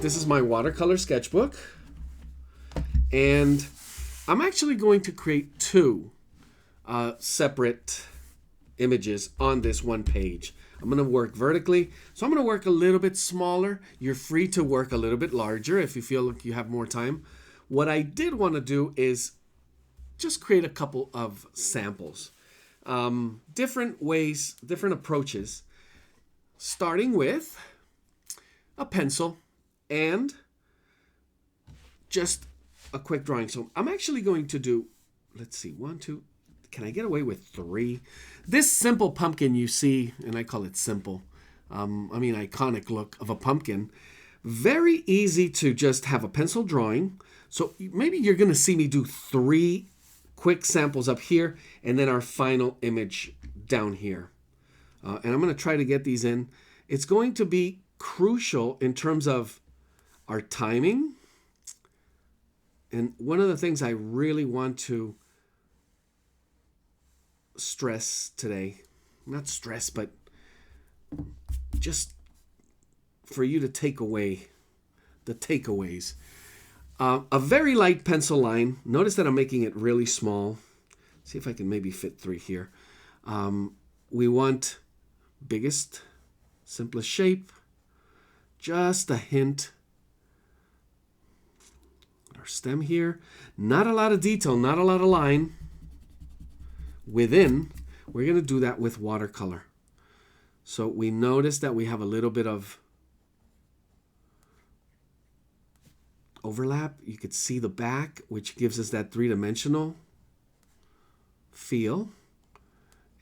This is my watercolor sketchbook, and I'm actually going to create two separate images on this one page. I'm going to work vertically, so I'm going to work a little bit smaller. You're free to work a little bit larger if you feel like you have more time. What I did want to do is just create a couple of samples. Different ways, different approaches, starting with a pencil and just a quick drawing. So I'm actually going to do, let's see, 1, 2, can I get away with 3? This simple pumpkin you see, and I call it simple, iconic look of a pumpkin. Very easy to just have a pencil drawing. So maybe you're going to see me do 3 quick samples up here, and then our final image down here. And I'm going to try to get these in. It's going to be crucial in terms of our timing. And one of the things I really want to stress today, not stress, but just for you to take away the takeaways. A very light pencil line. Notice that I'm making it really small. See if I can maybe fit 3 here. We want biggest, simplest shape. Just a hint. Our stem here. Not a lot of detail, not a lot of line. Within, we're going to do that with watercolor. So we notice that we have a little bit of overlap. You could see the back, which gives us that 3-dimensional feel.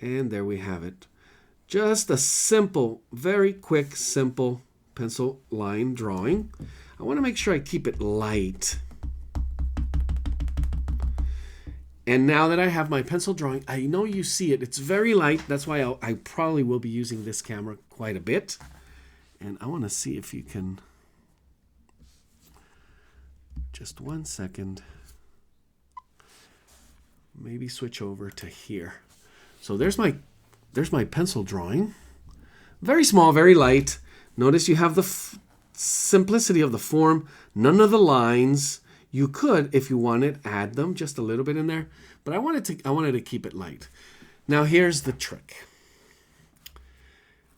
And there we have it. Just a simple, very quick, simple pencil line drawing. I want to make sure I keep it light. And now that I have my pencil drawing, I know you see it. It's very light. That's why I probably will be using this camera quite a bit. And I want to see if you can... Just 1 second. Maybe switch over to here. So there's my pencil drawing. Very small, very light. Notice you have the simplicity of the form. None of the lines. You could, if you wanted, add them just a little bit in there. But I wanted to keep it light. Now here's the trick.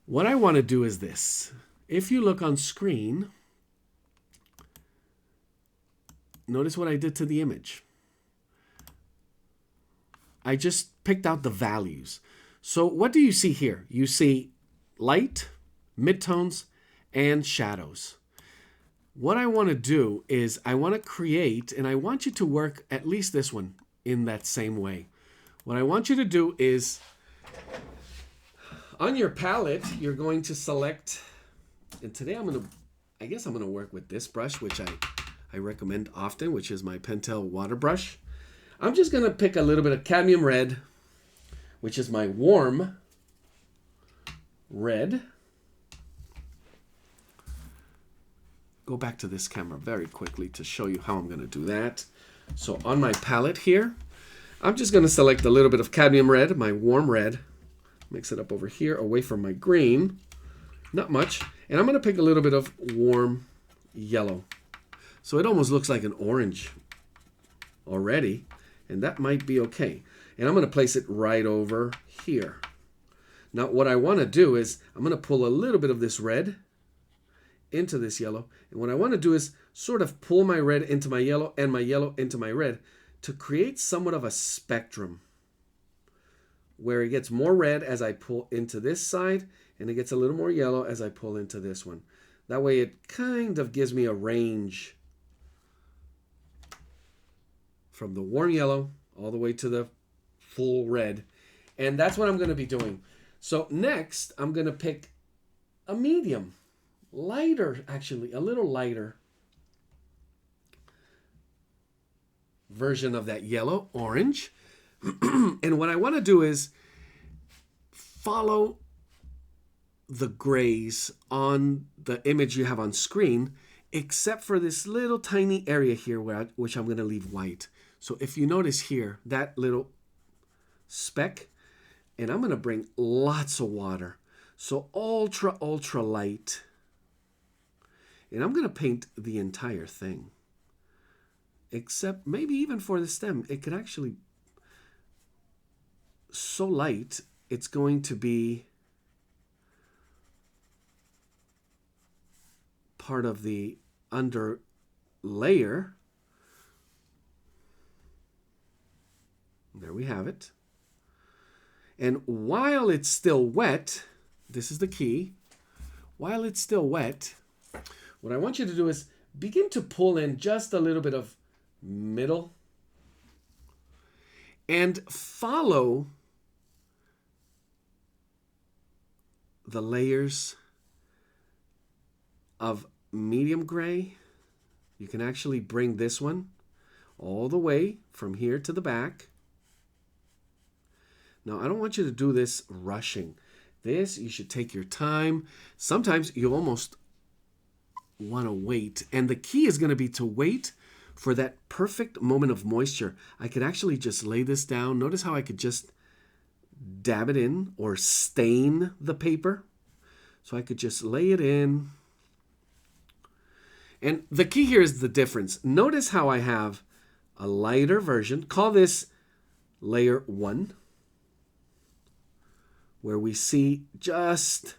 What I want to do is this. If you look on screen, notice what I did to the image. I just picked out the values. So what do you see here? You see light, midtones, and shadows. What I want to do is I want to create, and I want you to work at least this one in that same way. What I want you to do is, on your palette, you're going to select, and today I guess I'm going to work with this brush, which I recommend often, which is my Pentel water brush. I'm just going to pick a little bit of cadmium red, which is my warm red. Go back to this camera very quickly to show you how I'm going to do that. So on my palette here, I'm just going to select a little bit of cadmium red, my warm red. Mix it up over here away from my green. Not much. And I'm going to pick a little bit of warm yellow. So it almost looks like an orange already. And that might be okay. And I'm going to place it right over here. Now what I want to do is I'm going to pull a little bit of this red into this yellow. And what I want to do is sort of pull my red into my yellow and my yellow into my red to create somewhat of a spectrum where it gets more red as I pull into this side and it gets a little more yellow as I pull into this one. That way it kind of gives me a range from the warm yellow all the way to the full red. And that's what I'm going to be doing. So next I'm going to pick a medium. Lighter, actually, a little lighter version of that yellow, orange. And what I want to do is follow the grays on the image you have on screen, except for this little tiny area here which I'm going to leave white. So if you notice here, that little speck, and I'm going to bring lots of water. So ultra, ultra light. And I'm going to paint the entire thing. Except maybe even for the stem, it could actually, so light, it's going to be part of the under layer. There we have it. And while it's still wet, this is the key, while it's still wet, what I want you to do is begin to pull in just a little bit of middle and follow the layers of medium gray. You can actually bring this one all the way from here to the back. Now, I don't want you to do this rushing. This, you should take your time. Sometimes you almost want to wait. And the key is going to be to wait for that perfect moment of moisture. I could actually just lay this down. Notice how I could just dab it in or stain the paper. So I could just lay it in. And the key here is the difference. Notice how I have a lighter version. Call this layer 1. Where we see just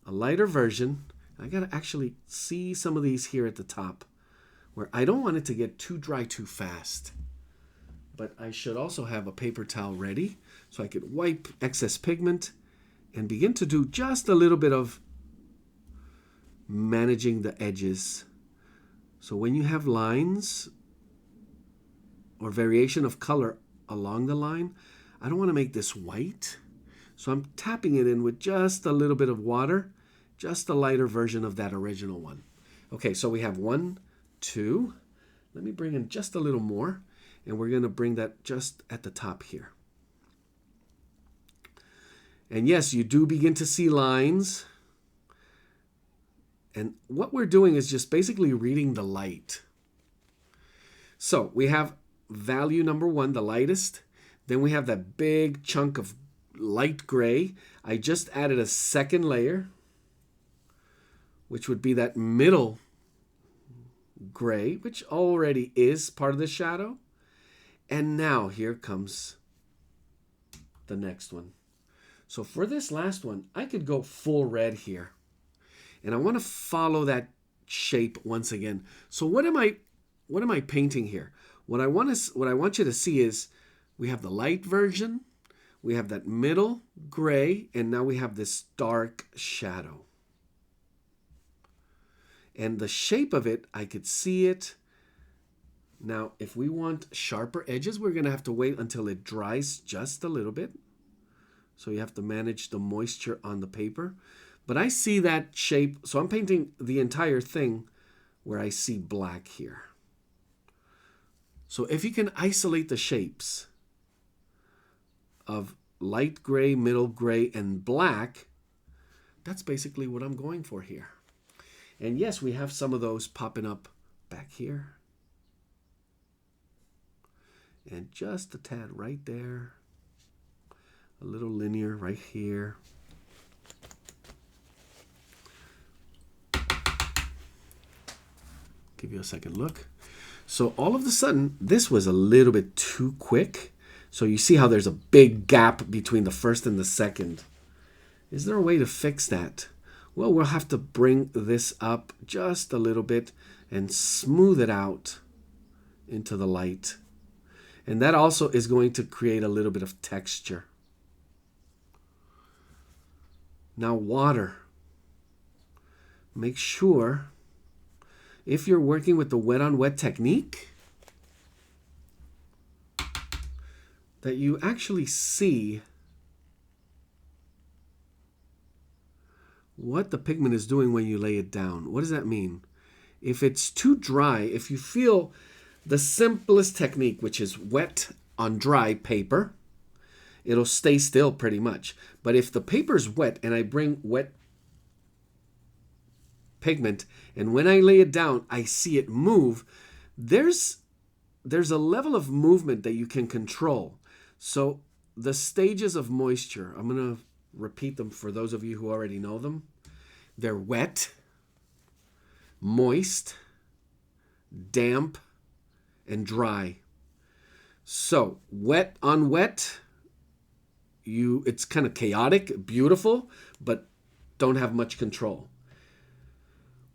a lighter version. I got to actually see some of these here at the top where I don't want it to get too dry too fast. But I should also have a paper towel ready so I could wipe excess pigment and begin to do just a little bit of managing the edges. So when you have lines or variation of color along the line, I don't want to make this white. So I'm tapping it in with just a little bit of water, just a lighter version of that original one. Okay, so we have 1, 2. Let me bring in just a little more, and we're going to bring that just at the top here. And yes, you do begin to see lines. And what we're doing is just basically reading the light. So we have value number 1, the lightest. Then we have that big chunk of light gray. I just added a second layer, which would be that middle gray, which already is part of the shadow. And now here comes the next one. So for this last one, I could go full red here. And I want to follow that shape once again. So what am I painting here? What I want you to see is we have the light version. We have that middle gray, and now we have this dark shadow. And the shape of it, I could see it. Now, if we want sharper edges, we're going to have to wait until it dries just a little bit. So you have to manage the moisture on the paper. But I see that shape, so I'm painting the entire thing where I see black here. So if you can isolate the shapes of light gray, middle gray, and black, that's basically what I'm going for here. And yes, we have some of those popping up back here. And just a tad right there. A little linear right here. Give you a second look. So all of a sudden, this was a little bit too quick. So you see how there's a big gap between the first and the second. Is there a way to fix that? Well, we'll have to bring this up just a little bit and smooth it out into the light. And that also is going to create a little bit of texture. Now water. Make sure, if you're working with the wet on wet technique, that you actually see what the pigment is doing when you lay it down. What does that mean? If it's too dry, if you feel the simplest technique, which is wet on dry paper, it'll stay still pretty much. But if the paper's wet and I bring wet pigment and when I lay it down, I see it move, there's a level of movement that you can control. So the stages of moisture, I'm going to repeat them for those of you who already know them. They're wet, moist, damp, and dry. So wet on wet, it's kind of chaotic, beautiful, but don't have much control.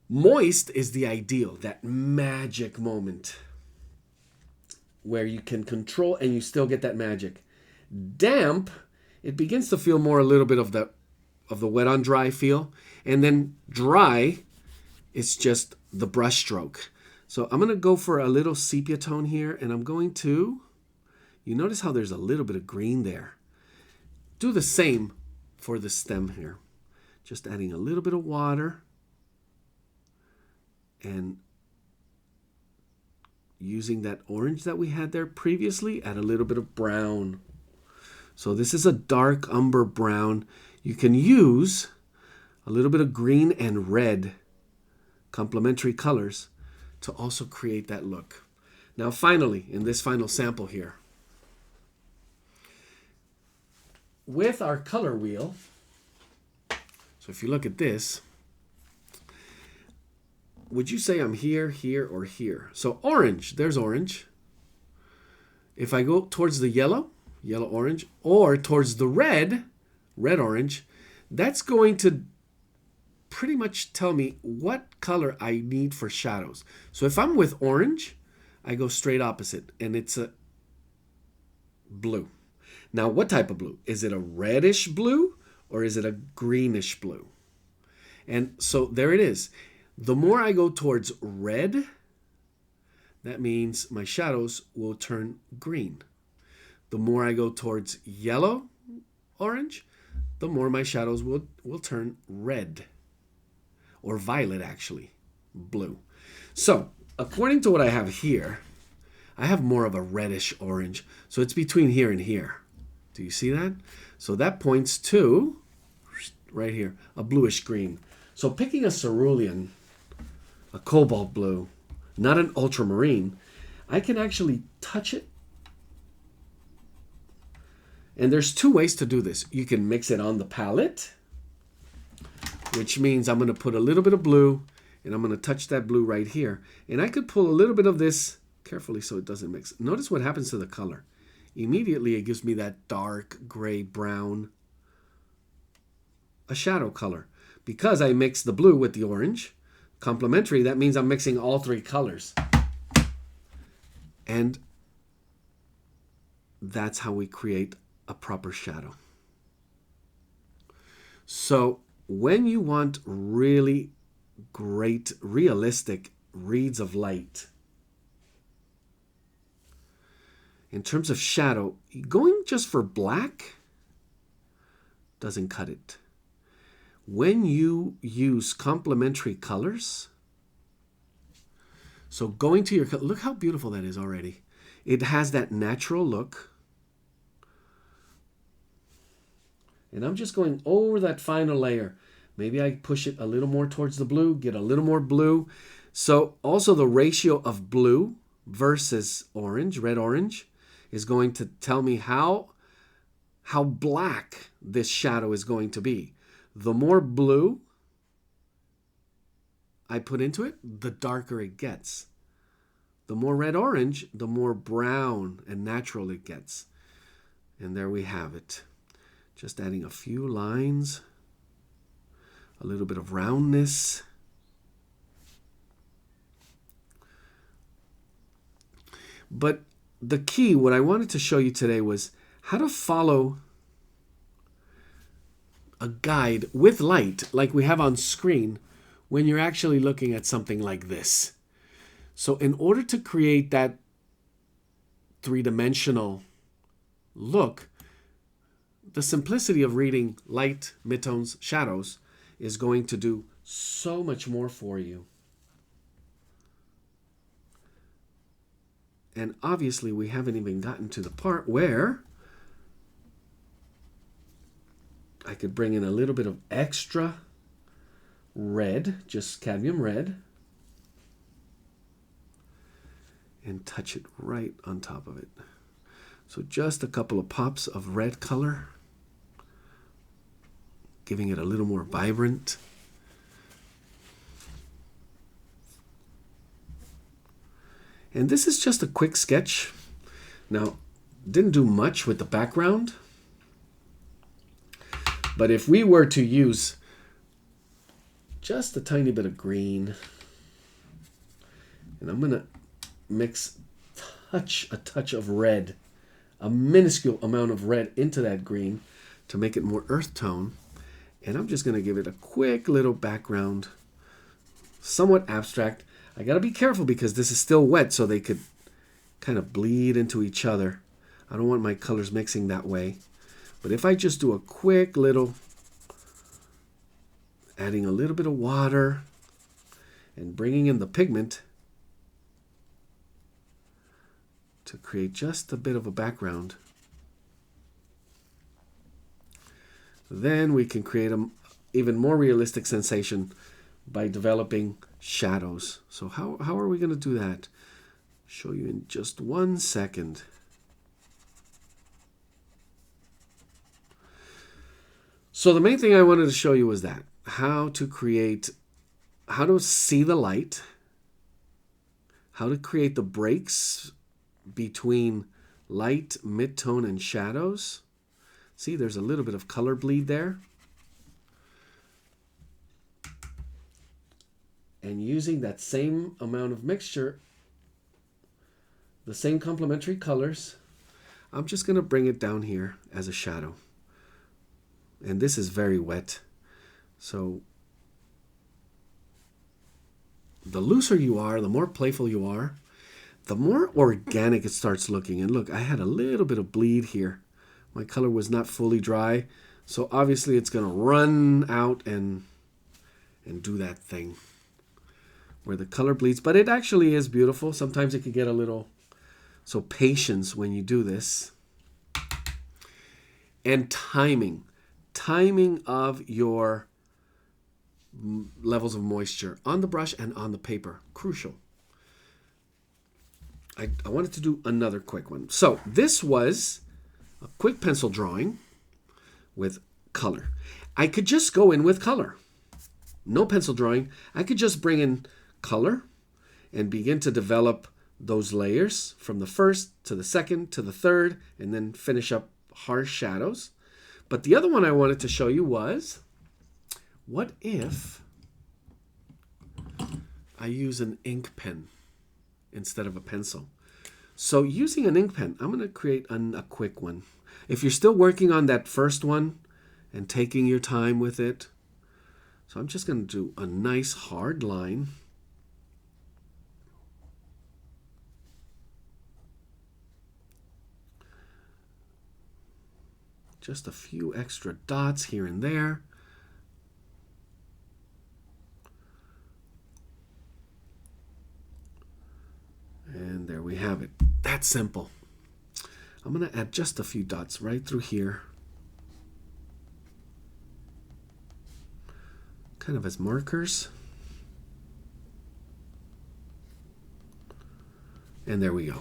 Moist is the ideal, that magic moment where you can control and you still get that magic. Damp, it begins to feel more a little bit of the wet on dry feel. And then dry, it's just the brush stroke. So I'm going to go for a little sepia tone here, and I'm going to, you notice how there's a little bit of green there. Do the same for the stem here. Just adding a little bit of water and using that orange that we had there previously, add a little bit of brown. So this is a dark umber brown. You can use a little bit of green and red, complementary colors, to also create that look. Now finally, in this final sample here, with our color wheel, so if you look at this, would you say I'm here, here, or here? So orange, there's orange. If I go towards the yellow, yellow, orange, or towards the red, red, orange, that's going to pretty much tell me what color I need for shadows. So if I'm with orange, I go straight opposite, and it's a blue. Now, what type of blue? Is it a reddish blue or is it a greenish blue? And so there it is. The more I go towards red, that means my shadows will turn green. The more I go towards yellow, orange, the more my shadows will turn red. Or violet, actually, blue. So, according to what I have here, I have more of a reddish orange. So it's between here and here. Do you see that? So that points to, right here, a bluish green. So picking a cerulean, a cobalt blue, not an ultramarine, I can actually touch it. And there's two ways to do this. You can mix it on the palette, which means I'm going to put a little bit of blue, and I'm going to touch that blue right here. And I could pull a little bit of this carefully so it doesn't mix. Notice what happens to the color. Immediately it gives me that dark gray brown, a shadow color. Because I mixed the blue with the orange, complementary, that means I'm mixing all three colors. And that's how we create a proper shadow. So when you want really great, realistic reads of light, in terms of shadow, going just for black doesn't cut it. When you use complementary colors, so going to your, look how beautiful that is already. It has that natural look. And I'm just going over that final layer. Maybe I push it a little more towards the blue, get a little more blue. So also the ratio of blue versus orange, red-orange, is going to tell me how black this shadow is going to be. The more blue I put into it, the darker it gets. The more red-orange, the more brown and natural it gets. And there we have it. Just adding a few lines, a little bit of roundness. But the key, what I wanted to show you today was how to follow a guide with light like we have on screen when you're actually looking at something like this. So in order to create that three-dimensional look, the simplicity of reading light, midtones, shadows is going to do so much more for you. And obviously we haven't even gotten to the part where I could bring in a little bit of extra red, just cadmium red, and touch it right on top of it. So just a couple of pops of red color, giving it a little more vibrant. And this is just a quick sketch. Now, didn't do much with the background. But if we were to use just a tiny bit of green, and I'm going to mix a touch of red, a minuscule amount of red into that green to make it more earth tone. And I'm just going to give it a quick little background, somewhat abstract. I got to be careful because this is still wet, so they could kind of bleed into each other. I don't want my colors mixing that way. But if I just do a quick little, adding a little bit of water and bringing in the pigment to create just a bit of a background, then we can create an even more realistic sensation by developing shadows. So how are we going to do that? Show you in just 1 second. So the main thing I wanted to show you was that how to see the light, how to create the breaks between light, mid-tone, and shadows. See, there's a little bit of color bleed there. And using that same amount of mixture, the same complementary colors, I'm just going to bring it down here as a shadow. And this is very wet. So the looser you are, the more playful you are, the more organic it starts looking. And look, I had a little bit of bleed here. My color was not fully dry. So obviously it's going to run out and do that thing where the color bleeds. But it actually is beautiful. Sometimes it can get a little... So patience when you do this. And timing. Timing of your levels of moisture on the brush and on the paper. Crucial. I wanted to do another quick one. So this was a quick pencil drawing with color. I could just go in with color. No pencil drawing. I could just bring in color and begin to develop those layers from the first to the second to the third, and then finish up harsh shadows. But the other one I wanted to show you was, what if I use an ink pen instead of a pencil? So using an ink pen, I'm going to create a quick one. If you're still working on that first one and taking your time with it, so I'm just going to do a nice hard line. Just a few extra dots here and there. And there we have it. That's simple. I'm going to add just a few dots right through here. Kind of as markers. And there we go.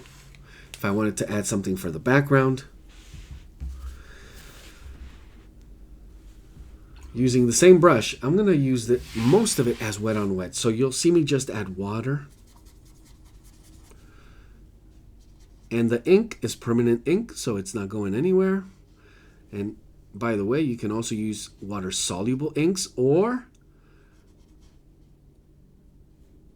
If I wanted to add something for the background, using the same brush, I'm going to use most of it as wet on wet. So you'll see me just add water. And the ink is permanent ink, so it's not going anywhere. And by the way, you can also use water-soluble inks or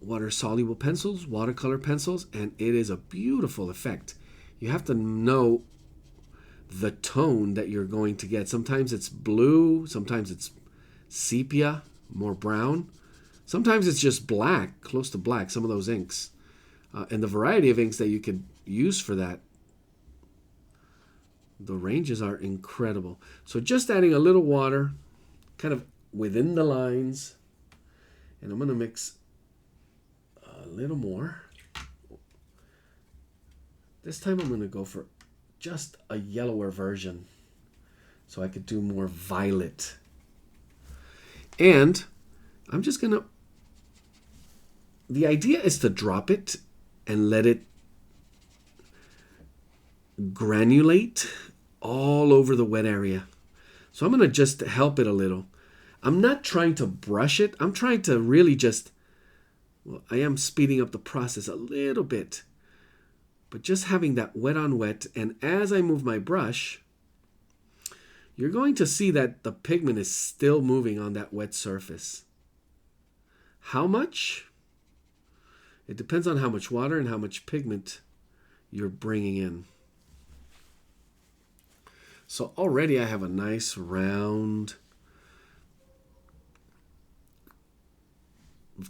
water-soluble pencils, watercolor pencils, and it is a beautiful effect. You have to know the tone that you're going to get. Sometimes it's blue, sometimes it's sepia, more brown. Sometimes it's just black, close to black, some of those inks. And the variety of inks that you could use for that, the ranges are incredible. So just adding a little water, kind of within the lines, and I'm going to mix a little more. This time I'm going to go for just a yellower version, so I could do more violet. And I'm just going to, the idea is to drop it and let it granulate all over the wet area. So I'm going to just help it a little. I'm not trying to brush it. I'm trying to really just, well, I am speeding up the process a little bit. But just having that wet on wet, and as I move my brush, you're going to see that the pigment is still moving on that wet surface. How much? It depends on how much water and how much pigment you're bringing in. So already I have a nice round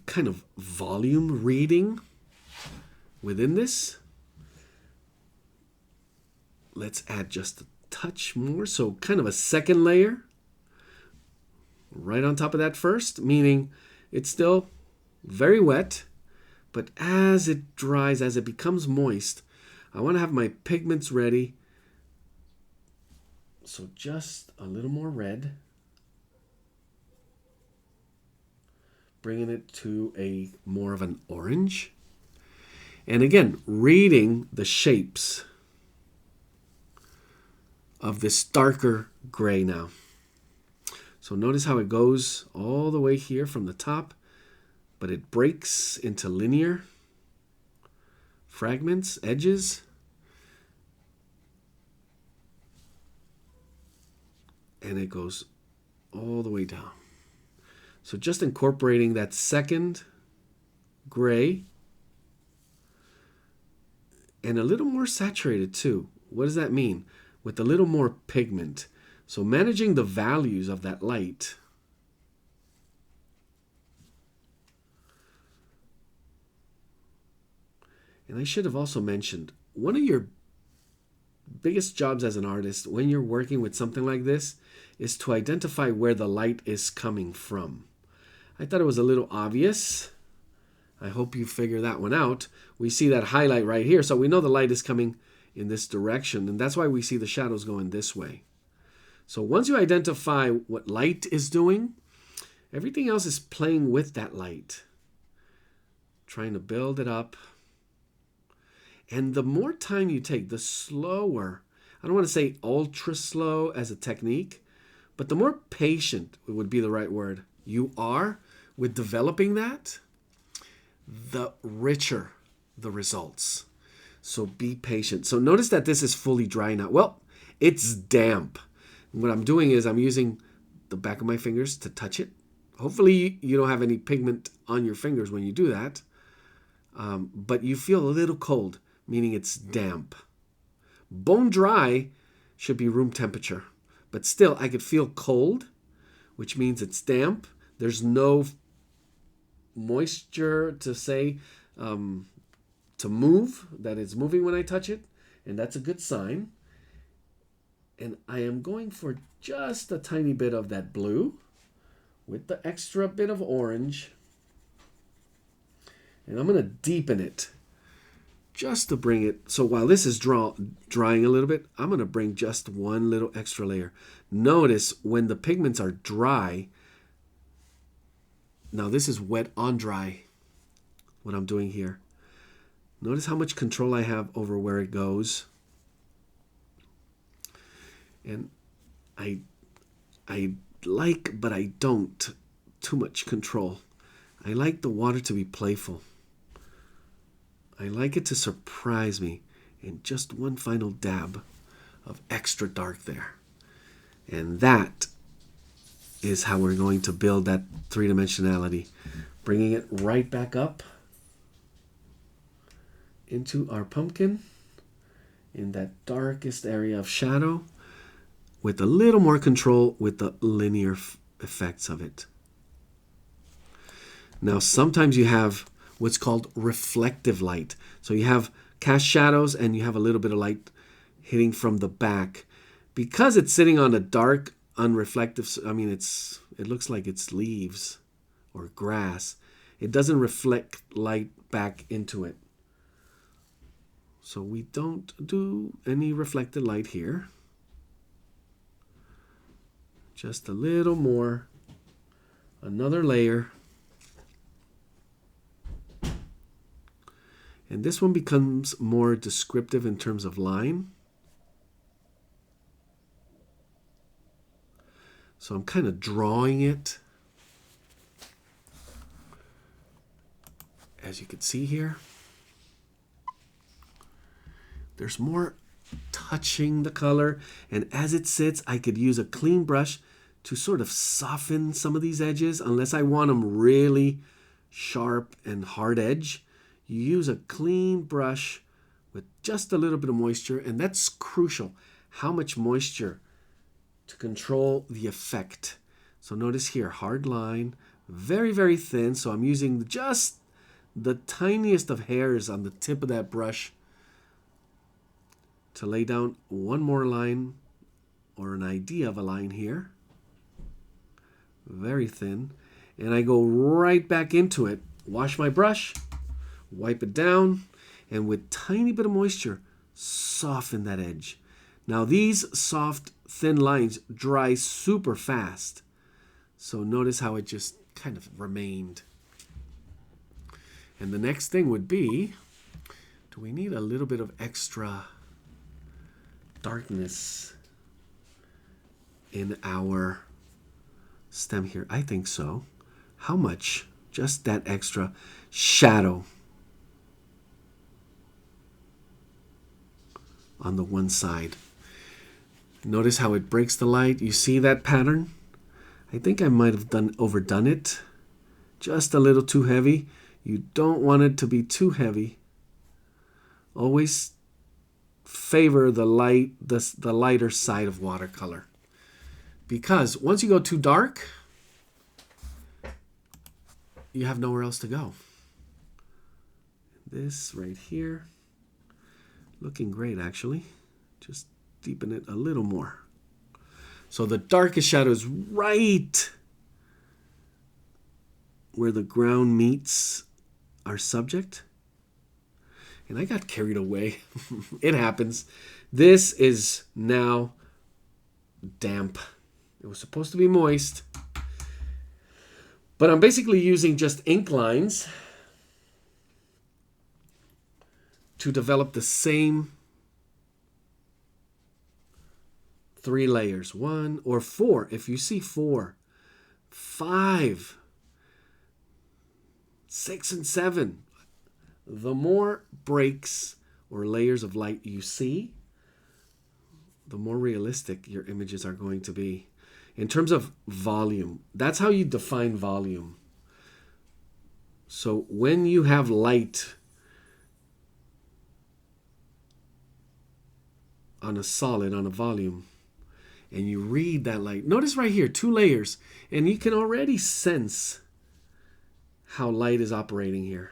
kind of volume reading within this. Let's add just a touch more, so kind of a second layer right on top of that first, meaning it's still very wet, but as it dries, as it becomes moist, I want to have my pigments ready. So just a little more red, bringing it to a more of an orange, and again reading the shapes of this darker gray now. So notice how it goes all the way here from the top, but it breaks into linear fragments, edges. And it goes all the way down. So just incorporating that second gray and a little more saturated too. What does that mean? With a little more pigment. So managing the values of that light. And I should have also mentioned, one of your biggest jobs as an artist when you're working with something like this is to identify where the light is coming from. I thought it was a little obvious. I hope you figure that one out. We see that highlight right here, so we know the light is coming in this direction, and that's why we see the shadows going this way. So once you identify what light is doing, everything else is playing with that light, trying to build it up. And the more time you take, the slower, I don't want to say ultra slow as a technique, but the more patient would be the right word you are with developing that, the richer the results. So be patient. So notice that this is fully dry now. Well, it's damp. What I'm doing is I'm using the back of my fingers to touch it. Hopefully you don't have any pigment on your fingers when you do that. But you feel a little cold, meaning it's damp. Bone dry should be room temperature. But still, I could feel cold, which means it's damp. There's no moisture to say to move, that it's moving when I touch it, and that's a good sign. And I am going for just a tiny bit of that blue with the extra bit of orange, and I'm going to deepen it just to bring it. So while this is drying a little bit, I'm going to bring just one little extra layer. Notice when the pigments are dry, now this is wet on dry, what I'm doing here. Notice how much control I have over where it goes. And I like, but I don't, too much control. I like the water to be playful. I like it to surprise me. And just one final dab of extra dark there. And that is how we're going to build that three-dimensionality. Bringing it right back up into our pumpkin in that darkest area of shadow with a little more control with the linear effects of it. Now, sometimes you have what's called reflective light. So you have cast shadows and you have a little bit of light hitting from the back. Because it's sitting on a dark, unreflective, it looks like it's leaves or grass. It doesn't reflect light back into it. So we don't do any reflected light here. Just a little more. Another layer. And this one becomes more descriptive in terms of line. So I'm kind of drawing it, as you can see here. there's more touching the color, and as it sits, I could use a clean brush to sort of soften some of these edges. Unless I want them really sharp and hard edge, you use a clean brush with just a little bit of moisture, and that's crucial. How much moisture to control the effect. So notice here, hard line, very, very thin. So I'm using just the tiniest of hairs on the tip of that brush to lay down one more line, or an idea of a line here. Very thin. And I go right back into it. Wash my brush, wipe it down, and with tiny bit of moisture, soften that edge. Now these soft, thin lines dry super fast. So notice how it just kind of remained. And the next thing would be, do we need a little bit of extra darkness in our stem here? I think so. How much? Just that extra shadow on the one side. Notice how it breaks the light. You see that pattern? I think I might have overdone it. Just a little too heavy. You don't want it to be too heavy. Always favor the lighter side of watercolor. Because once you go too dark, you have nowhere else to go. This right here, looking great actually. Just deepen it a little more. So the darkest shadow is right where the ground meets our subject. And I got carried away. It happens. This is now damp. It was supposed to be moist. But I'm basically using just ink lines to develop the same 3 layers. 1 or 4. If you see 4, 5, 6, and 7. The more breaks or layers of light you see, the more realistic your images are going to be. In terms of volume, that's how you define volume. So when you have light on a solid, on a volume, and you read that light, notice right here, 2 layers, and you can already sense how light is operating here.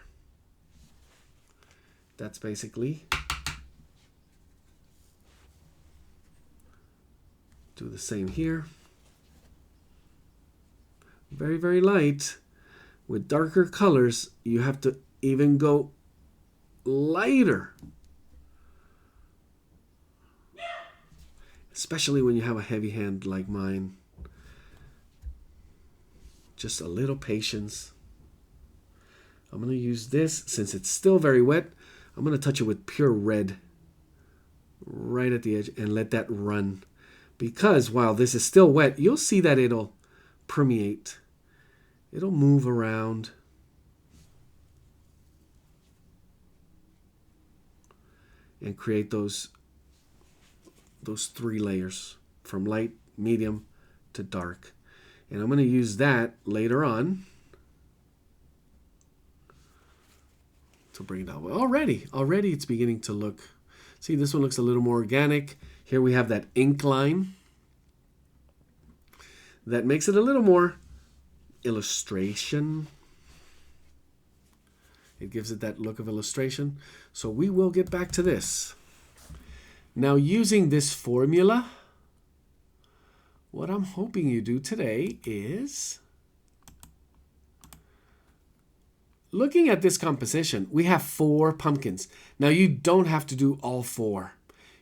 That's basically, do the same here. Very, very light. With darker colors, you have to even go lighter. Especially when you have a heavy hand like mine. Just a little patience. I'm going to use this, since it's still very wet, I'm going to touch it with pure red right at the edge and let that run. Because while this is still wet, you'll see that it'll permeate. It'll move around. And create those 3 layers from light, medium to dark. And I'm going to use that later on to bring it down. Well, already it's beginning to look, see, this one looks a little more organic. Here we have that ink line that makes it a little more illustration. It gives it that look of illustration. So we will get back to this. Now, using this formula, what I'm hoping you do today is, looking at this composition, we have 4 pumpkins. Now, you don't have to do all 4.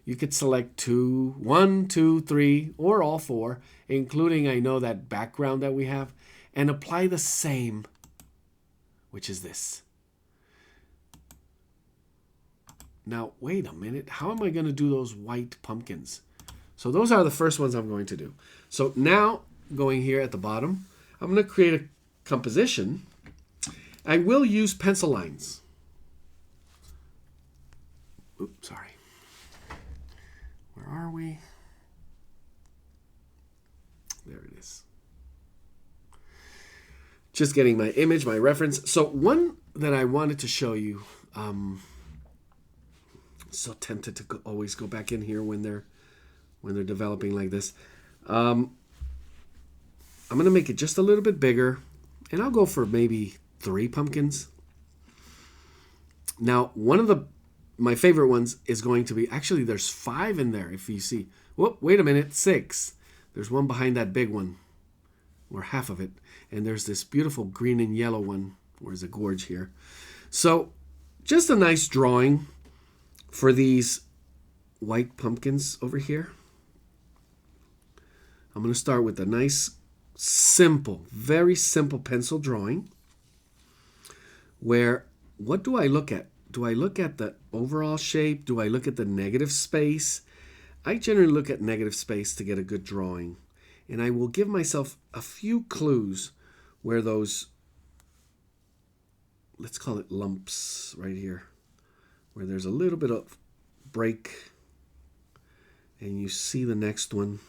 You could select 2, 1, 2, 3, or all 4, including, I know, that background that we have, and apply the same, which is this. Now, wait a minute. How am I going to do those white pumpkins? So those are the first ones I'm going to do. So now, going here at the bottom, I'm going to create a composition. I will use pencil lines. Oops, sorry. are we? There it is. Just getting my image, my reference. So one that I wanted to show you, so tempted to always go back in here when they're developing like this. I'm going to make it just a little bit bigger, and I'll go for maybe 3 pumpkins. Now, one of my favorite ones is going to be, actually there's 5 in there if you see. Whoop, wait a minute, 6. There's one behind that big one, or half of it. And there's this beautiful green and yellow one. Where's the gorge here? So just a nice drawing for these white pumpkins over here. I'm going to start with a nice, simple, very simple pencil drawing where, what do I look at? Do I look at the overall shape? Do I look at the negative space? I generally look at negative space to get a good drawing. And I will give myself a few clues where those, let's call it lumps right here, where there's a little bit of break. And you see the next one.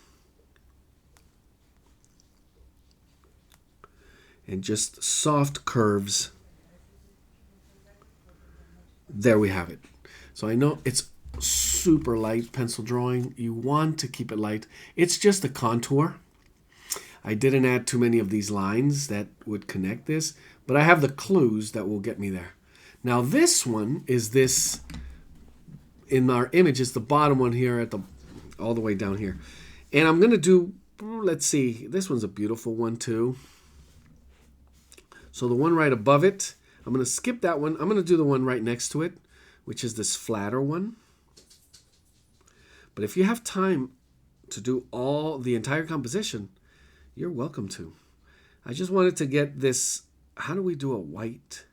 And just soft curves. There we have it. So I know it's super light pencil drawing. You want to keep it light. It's just a contour. I didn't add too many of these lines that would connect this, but I have the clues that will get me there. Now this one is this, in our image, is the bottom one here at the, all the way down here. And I'm going to do, let's see, this one's a beautiful one too. So the one right above it, I'm going to skip that one. I'm going to do the one right next to it, which is this flatter one. But if you have time to do the entire composition, you're welcome to. I just wanted to get this, how do we do a white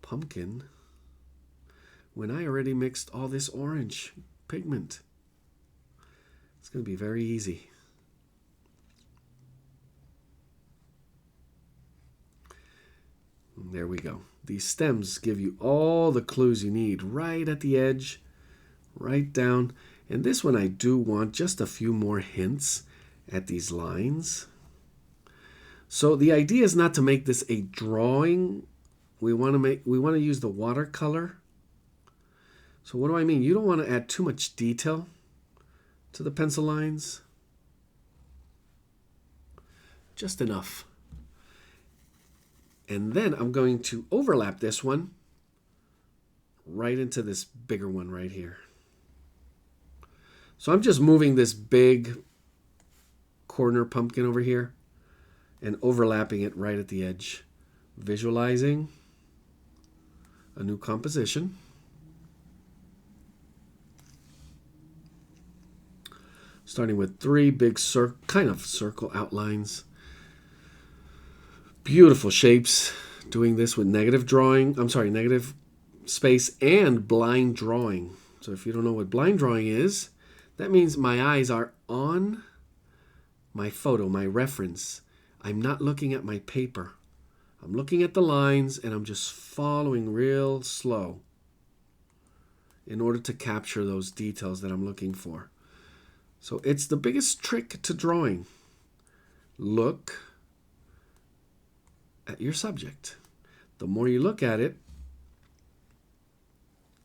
pumpkin when I already mixed all this orange pigment? It's going to be very easy. There we go. These stems give you all the clues you need right at the edge, right down. And this one I do want just a few more hints at these lines. So the idea is not to make this a drawing. We want to use the watercolor. So what do I mean? You don't want to add too much detail to the pencil lines. Just enough. And then I'm going to overlap this one right into this bigger one right here. So I'm just moving this big corner pumpkin over here and overlapping it right at the edge. Visualizing a new composition. Starting with 3 big kind of circle outlines. Beautiful shapes. Doing this with negative space and blind drawing. So if you don't know what blind drawing is, that means my eyes are on my photo, my reference. I'm not looking at my paper. I'm looking at the lines and I'm just following real slow in order to capture those details that I'm looking for. So it's the biggest trick to drawing. Look at your subject. The more you look at it,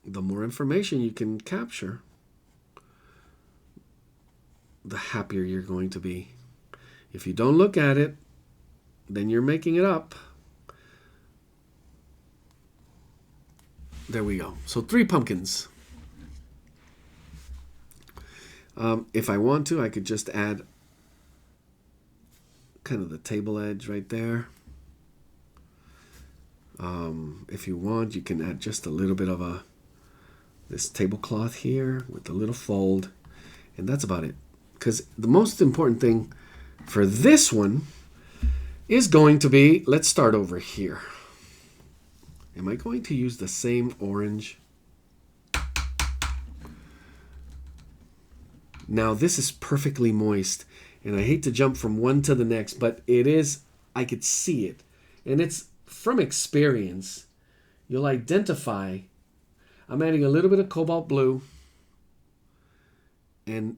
the more information you can capture, the happier you're going to be. If you don't look at it, then you're making it up. There we go. So 3 pumpkins. If I want to, I could just add kind of the table edge right there. If you want, you can add just a little bit of this tablecloth here with a little fold, and that's about it. Because the most important thing for this one is going to be, let's start over here. Am I going to use the same orange? Now this is perfectly moist, and I hate to jump from one to the next, but it is, I could see it. And it's from experience, you'll identify, I'm adding a little bit of cobalt blue, And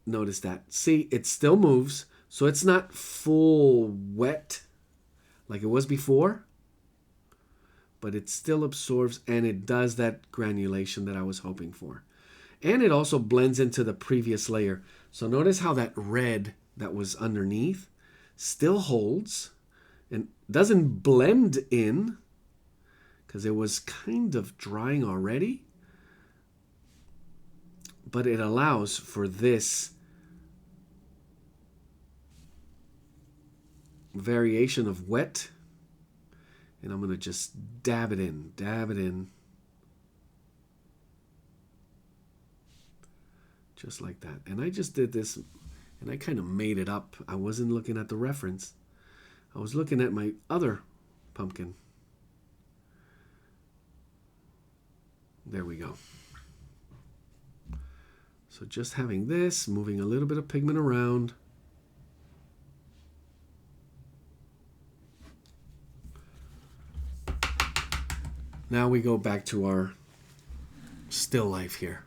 notice that. See, it still moves. So it's not full wet like it was before. But it still absorbs and it does that granulation that I was hoping for. And it also blends into the previous layer. So notice how that red that was underneath still holds and doesn't blend in because it was kind of drying already. But it allows for this variation of wet. And I'm going to just dab it in, just like that. And I just did this, and I kind of made it up. I wasn't looking at the reference. I was looking at my other pumpkin. There we go. So just having this, moving a little bit of pigment around. Now we go back to our still life here.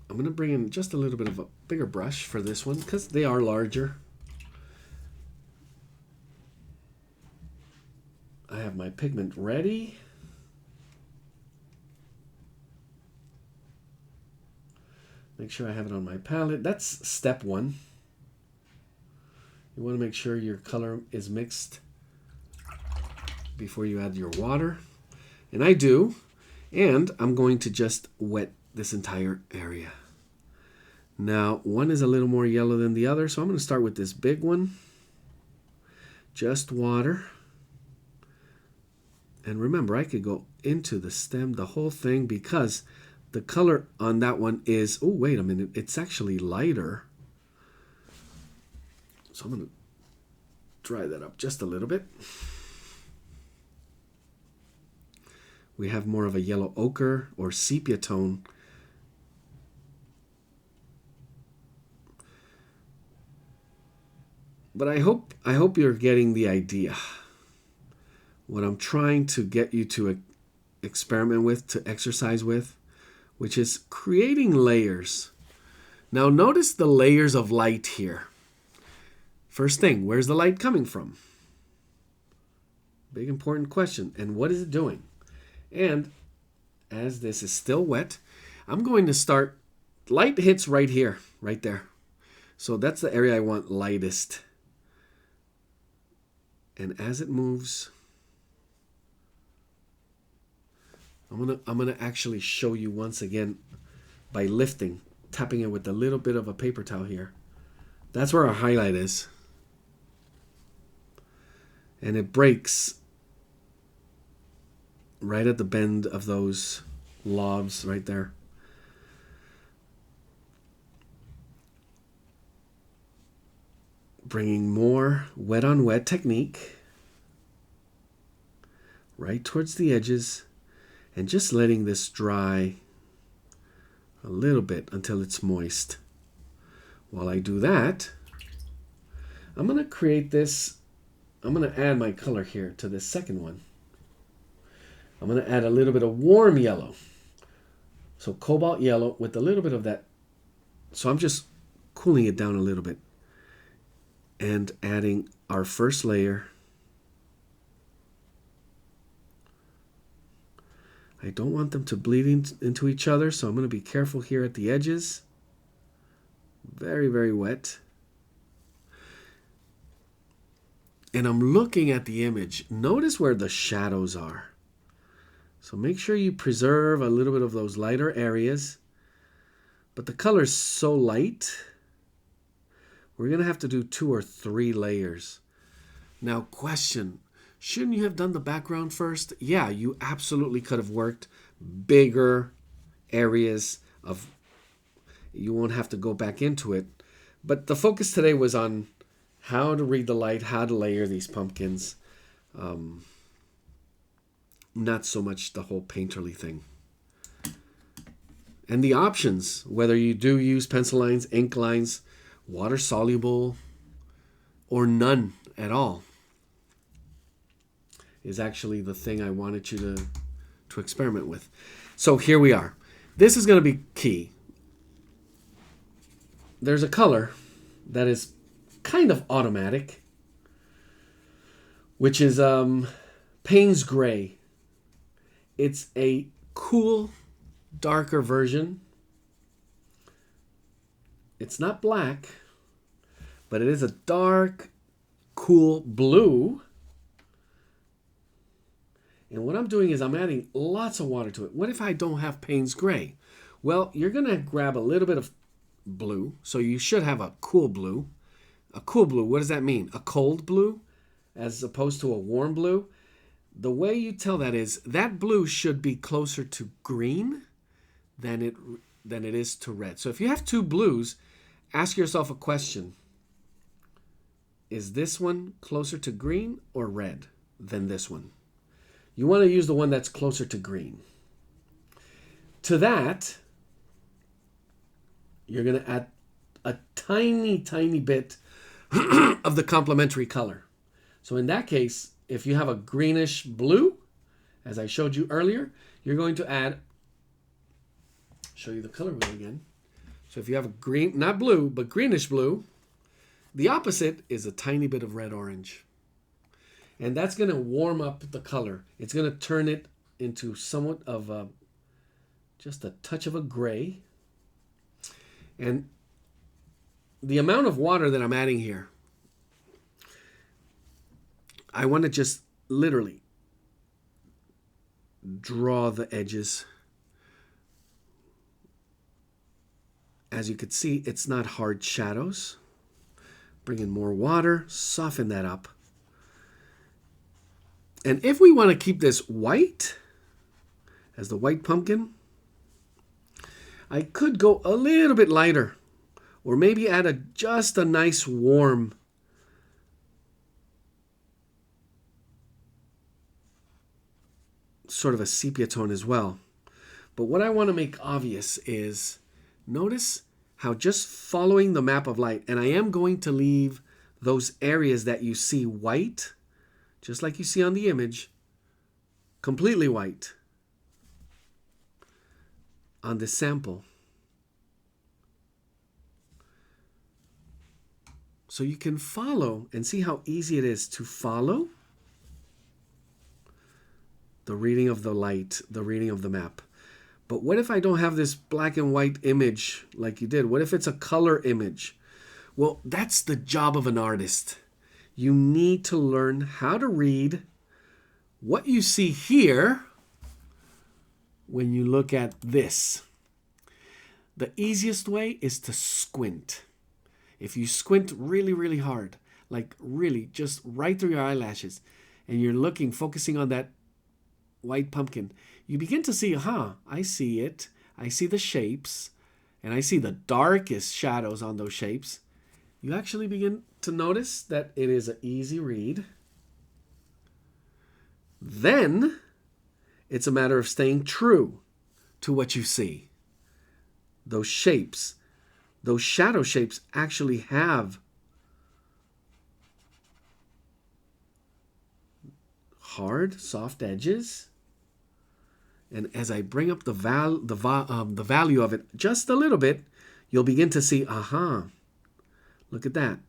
I'm going to bring in just a little bit of a bigger brush for this one because they are larger. I have my pigment ready. Make sure I have it on my palette. That's step one. You want to make sure your color is mixed before you add your water. And I do. And I'm going to just wet this entire area. Now, one is a little more yellow than the other, so I'm going to start with this big one. Just water. And remember, I could go into the stem, the whole thing, because the color on that one is, oh, wait a minute, it's actually lighter. So I'm going to dry that up just a little bit. We have more of a yellow ochre or sepia tone. But I hope you're getting the idea. What I'm trying to get you to experiment with, to exercise with, which is creating layers. Now notice the layers of light here. First thing, where's the light coming from? Big important question. And what is it doing? And as this is still wet, I'm going to start, light hits right here, right there. So that's the area I want lightest. And as it moves, I'm gonna actually show you once again by lifting, tapping it with a little bit of a paper towel here. That's where our highlight is. And it breaks right at the bend of those lobes right there. Bringing more wet on wet technique right towards the edges and just letting this dry a little bit until it's moist. While I do that, I'm going to create this, I'm going to add my color here to this second one. I'm going to add a little bit of warm yellow. So cobalt yellow with a little bit of that. So I'm just cooling it down a little bit. And adding our first layer. I don't want them to bleed into each other, so I'm going to be careful here at the edges. Very, very wet. And I'm looking at the image. Notice where the shadows are. So make sure you preserve a little bit of those lighter areas. But the color is so light, we're going to have to do 2 or 3 layers. Now, question, shouldn't you have done the background first? Yeah, you absolutely could have worked bigger areas of, you won't have to go back into it. But the focus today was on how to read the light, how to layer these pumpkins. Not so much the whole painterly thing. And the options, whether you do use pencil lines, ink lines, water soluble, or none at all, is actually the thing I wanted you to experiment with. So here we are. This is going to be key. There's a color that is kind of automatic, which is Payne's Gray. It's a cool, darker version. It's not black, but it is a dark, cool blue. And what I'm doing is I'm adding lots of water to it. What if I don't have Payne's Gray? Well, you're going to grab a little bit of blue. So you should have a cool blue. A cool blue, what does that mean? A cold blue as opposed to a warm blue? The way you tell that is that blue should be closer to green than it is to red. So if you have two blues, ask yourself a question. Is this one closer to green or red than this one? You want to use the one that's closer to green. To that, you're going to add a tiny, tiny bit of the complementary color. So in that case, if you have a greenish blue, as I showed you earlier, you're going to add, show you the color wheel again. So if you have a green, not blue, but greenish blue, the opposite is a tiny bit of red-orange. And that's going to warm up the color. It's going to turn it into somewhat of just a touch of a gray. And the amount of water that I'm adding here, I want to just literally draw the edges. As you can see, it's not hard shadows. Bring in more water, soften that up. And if we want to keep this white, as the white pumpkin, I could go a little bit lighter, or maybe add just a nice warm sort of a sepia tone as well. But what I want to make obvious is, notice how just following the map of light, and I am going to leave those areas that you see white, just like you see on the image, completely white on this sample. So you can follow and see how easy it is to follow the reading of the light, the reading of the map. But what if I don't have this black and white image like you did? What if it's a color image? Well, that's the job of an artist. You need to learn how to read what you see here when you look at this. The easiest way is to squint. If you squint really, really hard, like really just right through your eyelashes, and you're looking, focusing on that white pumpkin, you begin to see, I see it. I see the shapes, and I see the darkest shadows on those shapes. You actually begin to notice that it is an easy read. Then it's a matter of staying true to what you see. Those shapes, those shadow shapes actually have hard, soft edges. And as I bring up the value of it just a little bit, you'll begin to see, look at that.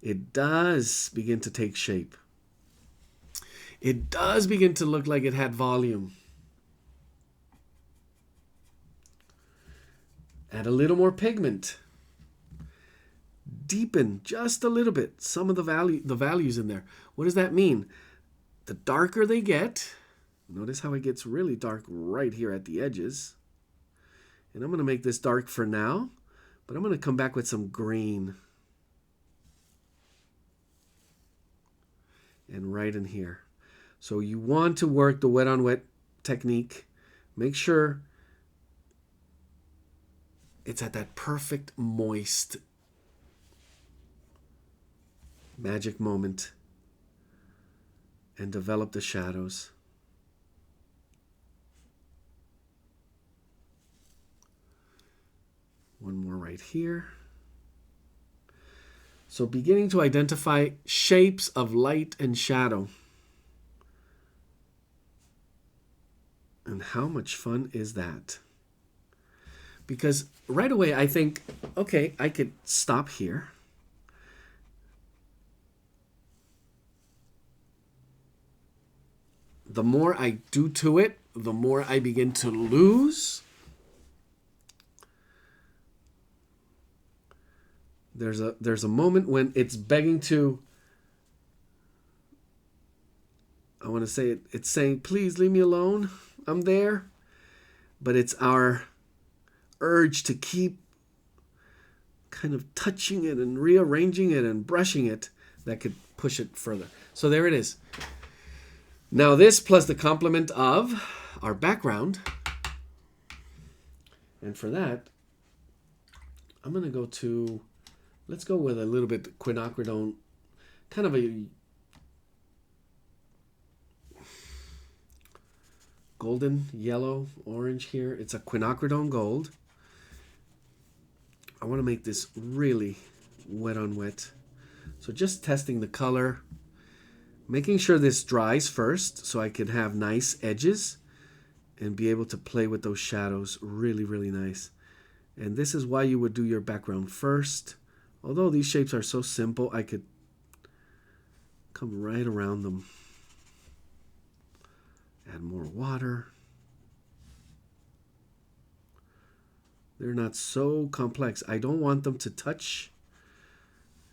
It does begin to take shape. It does begin to look like it had volume. Add a little more pigment. Deepen just a little bit some of the values in there. What does that mean? The darker they get, notice how it gets really dark right here at the edges. And I'm going to make this dark for now, but I'm going to come back with some green. And right in here. So you want to work the wet on wet technique. Make sure it's at that perfect moist magic moment, and develop the shadows. One more right here. So beginning to identify shapes of light and shadow, and And how much fun is that? Because right away I think, okay, I could stop here. The more I do to it, the more I begin to lose. There's a moment when it's begging to, I want to say it, it's saying, please leave me alone. I'm there. But it's our urge to keep kind of touching it and rearranging it and brushing it that could push it further. So there it is. Now this plus the complement of our background. And for that, I'm going to go to, let's go with a little bit quinacridone, kind of a golden, yellow, orange here. It's a quinacridone gold. I want to make this really wet on wet. So just testing the color, making sure this dries first so I can have nice edges and be able to play with those shadows really, really nice. And this is why you would do your background first. Although these shapes are so simple, I could come right around them. Add more water. They're not so complex. I don't want them to touch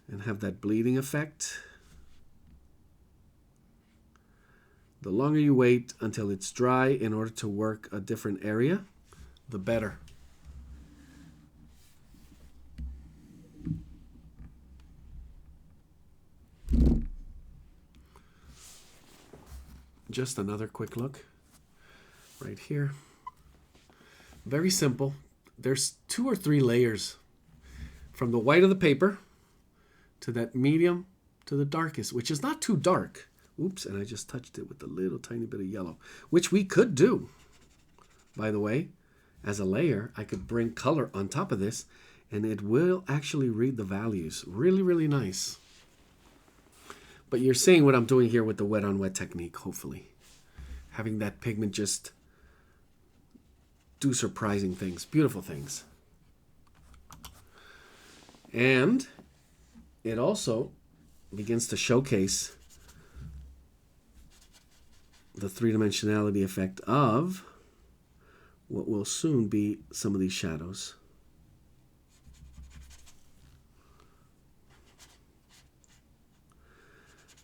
and have that bleeding effect. The longer you wait until it's dry in order to work a different area, the better. Just another quick look right here. Very simple. There's 2 or 3 layers from the white of the paper to that medium to the darkest, which is not too dark. Oops, and I just touched it with a little tiny bit of yellow, which we could do. By the way, as a layer, I could bring color on top of this, and it will actually read the values. Really, really nice. But you're seeing what I'm doing here with the wet on wet technique, hopefully. Having that pigment just do surprising things, beautiful things. And it also begins to showcase the three-dimensionality effect of what will soon be some of these shadows.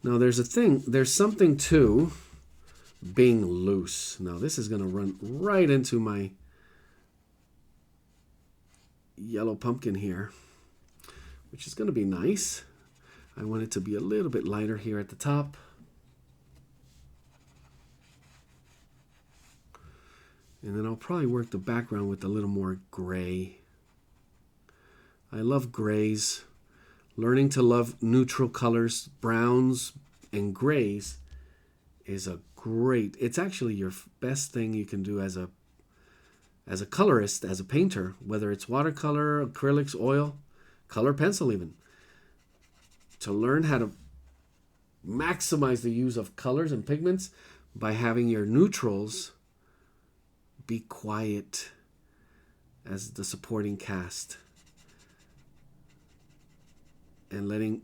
Now there's something to being loose. Now this is going to run right into my yellow pumpkin here, which is going to be nice. I want it to be a little bit lighter here at the top. And then I'll probably work the background with a little more gray. I love grays. Learning to love neutral colors, browns and grays, is a great, it's actually your best thing you can do as a colorist, as a painter, whether it's watercolor, acrylics, oil, color pencil even. To learn how to maximize the use of colors and pigments by having your neutrals be quiet as the supporting cast. And letting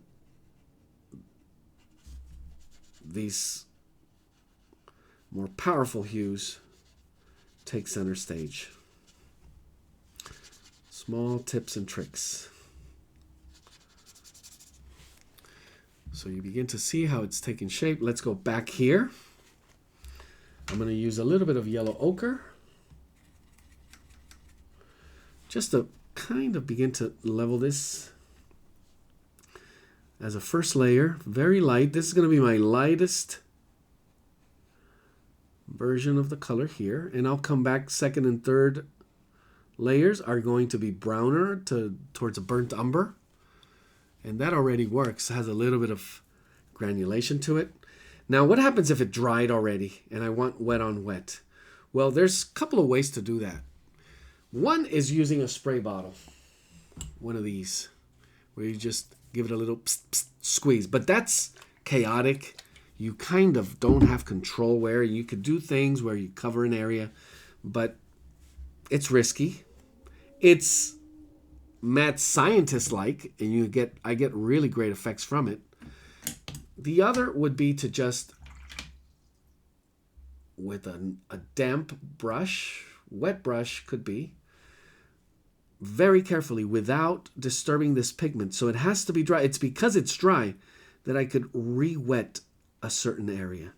these more powerful hues take center stage. Small tips and tricks. So you begin to see how it's taking shape. Let's go back here. I'm going to use a little bit of yellow ochre just to kind of begin to level this as a first layer. Very light. This is going to be my lightest version of the color here, and I'll come back. Second and third layers are going to be browner towards a burnt umber, and that already works. Has a little bit of granulation to it. Now what happens if it dried already and I want wet on wet? Well, there's a couple of ways to do that. One is using a spray bottle, one of these, where you just give it a little psst, psst, squeeze. But that's chaotic. You kind of don't have control where you could do things where you cover an area. but it's risky. It's mad scientist-like, and I get really great effects from it. The other would be to just, with a damp brush, wet brush could be, very carefully without disturbing this pigment. So it has to be dry. It's because it's dry that I could re-wet a certain area.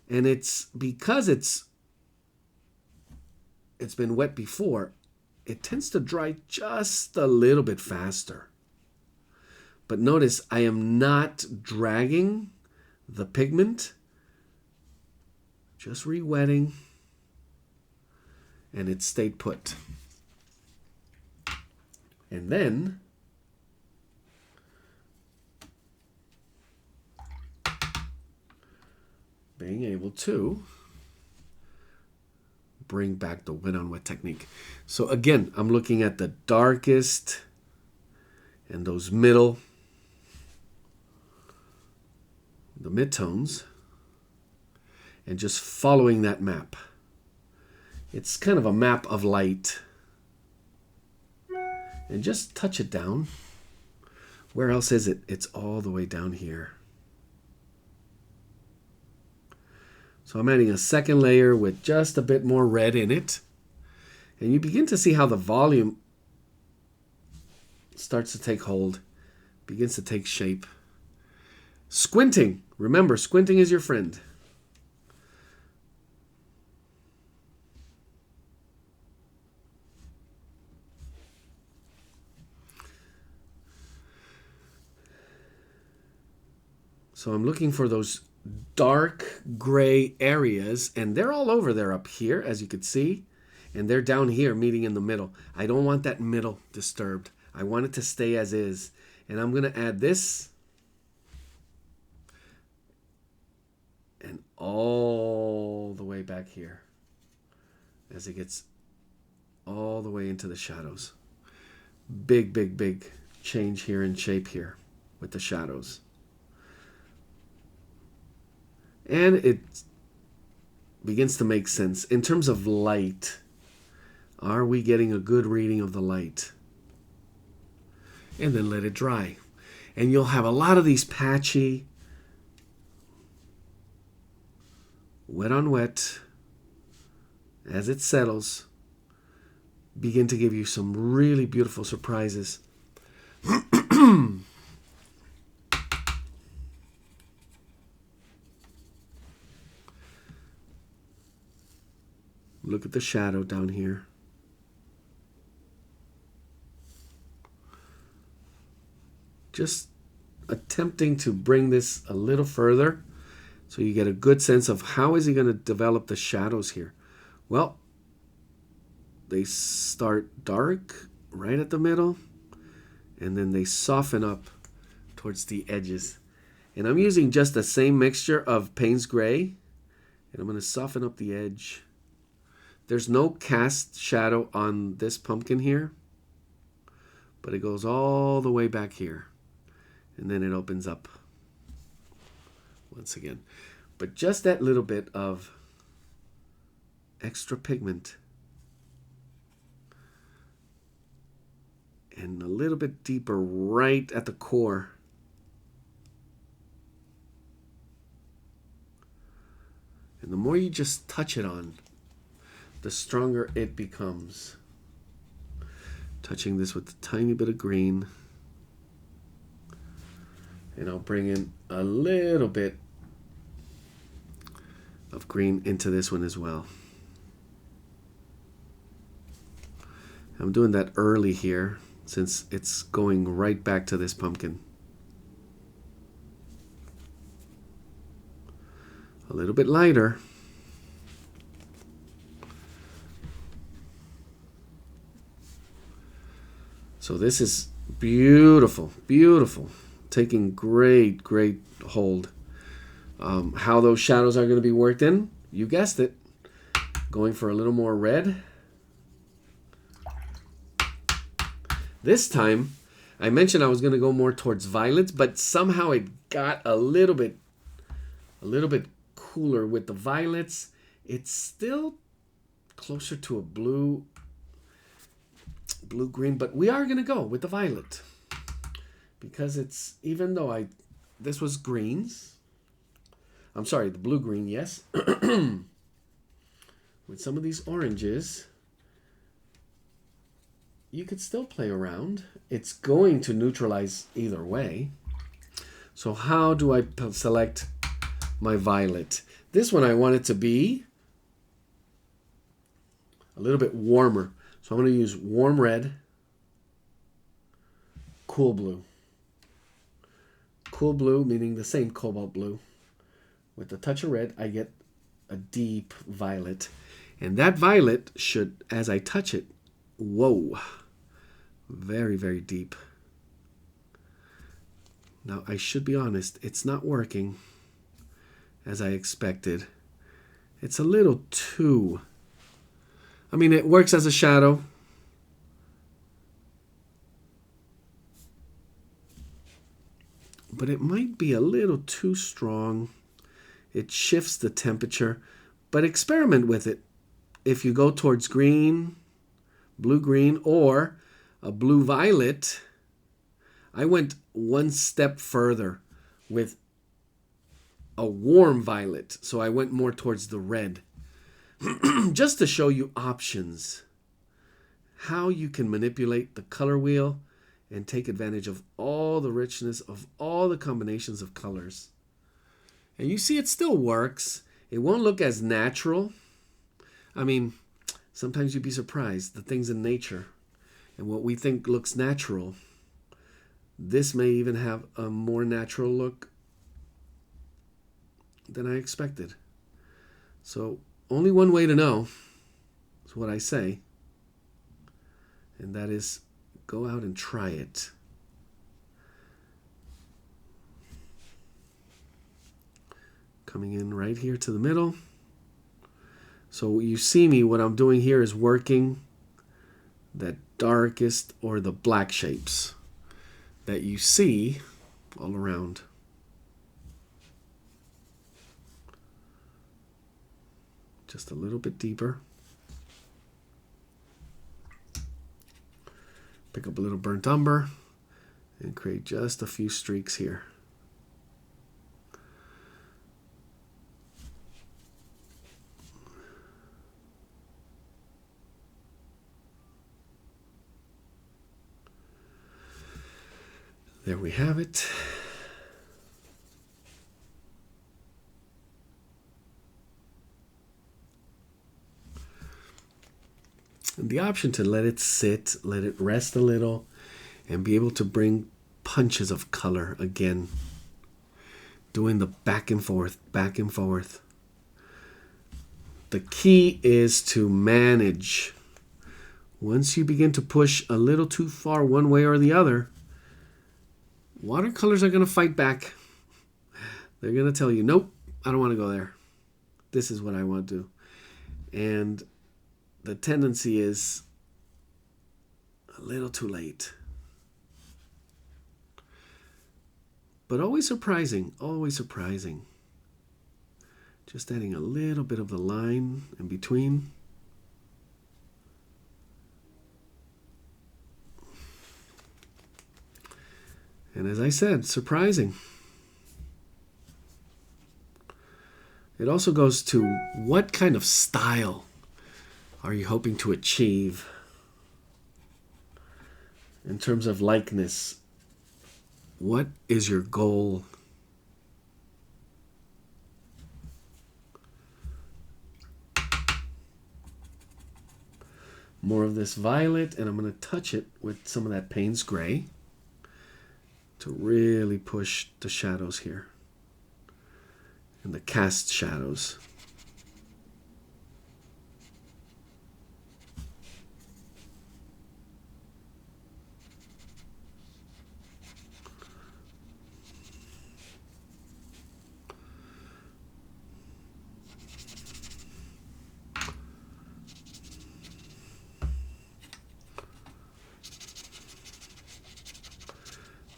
And it's because it's been wet before, it tends to dry just a little bit faster. But notice I am not dragging the pigment, just re-wetting, and it stayed put. And then being able to bring back the wet on wet technique. So again, I'm looking at the darkest and those middle, the midtones, and just following that map. It's kind of a map of light. And just touch it down. Where else is it? It's all the way down here. So I'm adding a second layer with just a bit more red in it. And you begin to see how the volume starts to take hold, begins to take shape. Squinting. Remember, squinting is your friend. So I'm looking for those dark gray areas, and they're all over. They're up here, as you could see, and they're down here meeting in the middle. I don't want that middle disturbed. I want it to stay as is. And I'm going to add this and all the way back here as it gets all the way into the shadows. Big, big, big change here in shape here with the shadows. And it begins to make sense. In terms of light, are we getting a good reading of the light? And then let it dry. And you'll have a lot of these patchy, wet on wet, as it settles, begin to give you some really beautiful surprises. Look at the shadow down here. Just attempting to bring this a little further so you get a good sense of how is he going to develop the shadows here. Well, they start dark right at the middle, and then they soften up towards the edges. And I'm using just the same mixture of Payne's Gray, and I'm going to soften up the edge. There's no cast shadow on this pumpkin here, but it goes all the way back here. And then it opens up once again. But just that little bit of extra pigment and a little bit deeper right at the core. And the more you just touch it on, the stronger it becomes. Touching this with a tiny bit of green. And I'll bring in a little bit of green into this one as well. I'm doing that early here since it's going right back to this pumpkin. A little bit lighter. So this is beautiful, beautiful. Taking great, great hold. How those shadows are going to be worked in, you guessed it. Going for a little more red. This time, I mentioned I was going to go more towards violets, but somehow it got a little bit cooler with the violets. It's still closer to a blue-green, but we are going to go with the violet because it's, even though this was greens, I'm sorry, the blue-green, yes. With some of these oranges, you could still play around. It's going to neutralize either way. So how do I select my violet? This one I want it to be a little bit warmer. So I'm going to use warm red, cool blue. Cool blue meaning the same cobalt blue. With a touch of red, I get a deep violet. And that violet should, as I touch it, whoa, very, very deep. Now, I should be honest, it's not working as I expected. It's a little too, I mean, it works as a shadow. But it might be a little too strong. It shifts the temperature, but experiment with it. If you go towards green, blue-green, or a blue-violet, I went one step further with a warm violet. So I went more towards the red. Just to show you options. How you can manipulate the color wheel and take advantage of all the richness of all the combinations of colors. And you see it still works. It won't look as natural. I mean, sometimes you'd be surprised. The things in nature and what we think looks natural, this may even have a more natural look than I expected. So only one way to know is what I say. And that is go out and try it. Coming in right here to the middle. So you see me, what I'm doing here is working the darkest or the black shapes that you see all around. Just a little bit deeper. Pick up a little burnt umber and create just a few streaks here. There we have it. And the option to let it sit, let it rest a little, and be able to bring punches of color again. Doing the back and forth, back and forth. The key is to manage. Once you begin to push a little too far one way or the other, watercolors are going to fight back. They're going to tell you, nope, I don't want to go there. This is what I want to do. And the tendency is a little too late. But always surprising, always surprising. Just adding a little bit of the line in between. And as I said, surprising. It also goes to what kind of style are you hoping to achieve in terms of likeness? What is your goal? More of this violet, and I'm going to touch it with some of that Payne's gray to really push the shadows here and the cast shadows.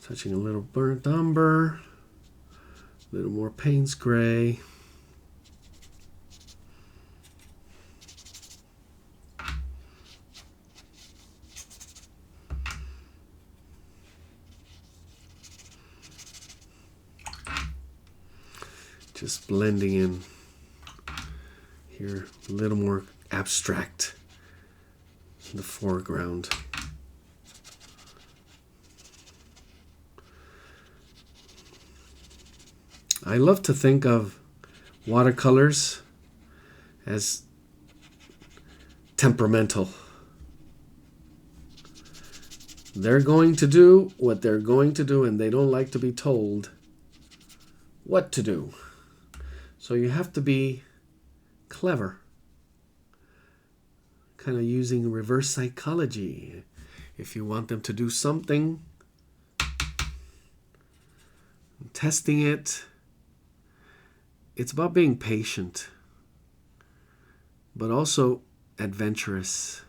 Touching a little burnt umber, a little more Payne's gray. Just blending in here, a little more abstract in the foreground. I love to think of watercolors as temperamental. They're going to do what they're going to do, and they don't like to be told what to do. So you have to be clever, kind of using reverse psychology. If you want them to do something, testing it, it's about being patient, but also adventurous,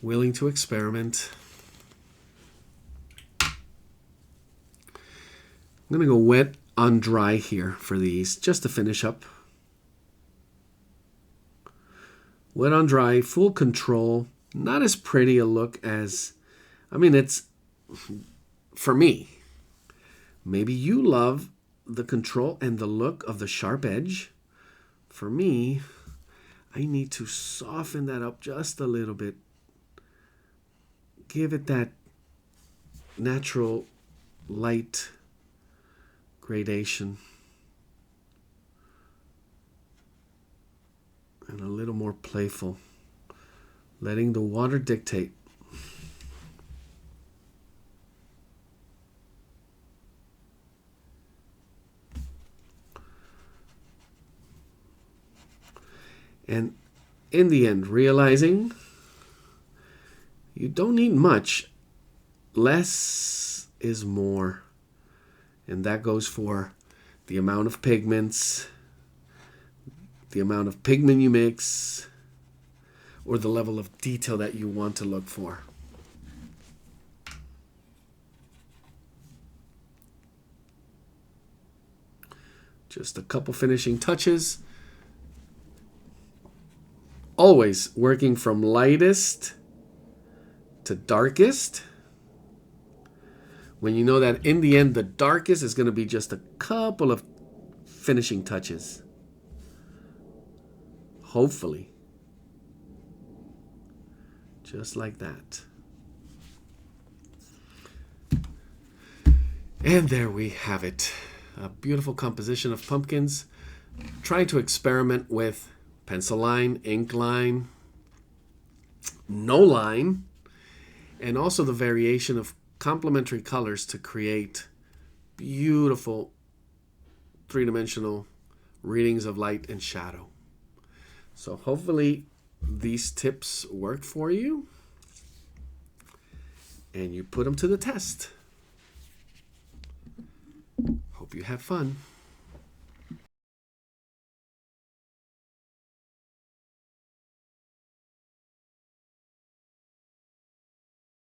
willing to experiment. I'm going to go wet on dry here for these, just to finish up. Wet on dry, full control. Not as pretty a look as, I mean, it's, for me, maybe you love the control and the look of the sharp edge. For me, I need to soften that up just a little bit. Give it that natural light gradation. And a little more playful. Letting the water dictate. And in the end, realizing you don't need much. Less is more. And that goes for the amount of pigments, the amount of pigment you mix, or the level of detail that you want to look for. Just a couple finishing touches. Always working from lightest to darkest. When you know that in the end, the darkest is going to be just a couple of finishing touches. Hopefully. Just like that. And there we have it. A beautiful composition of pumpkins. Trying to experiment with pencil line, ink line, no line, and also the variation of complementary colors to create beautiful three-dimensional readings of light and shadow. So hopefully these tips work for you and you put them to the test. Hope you have fun.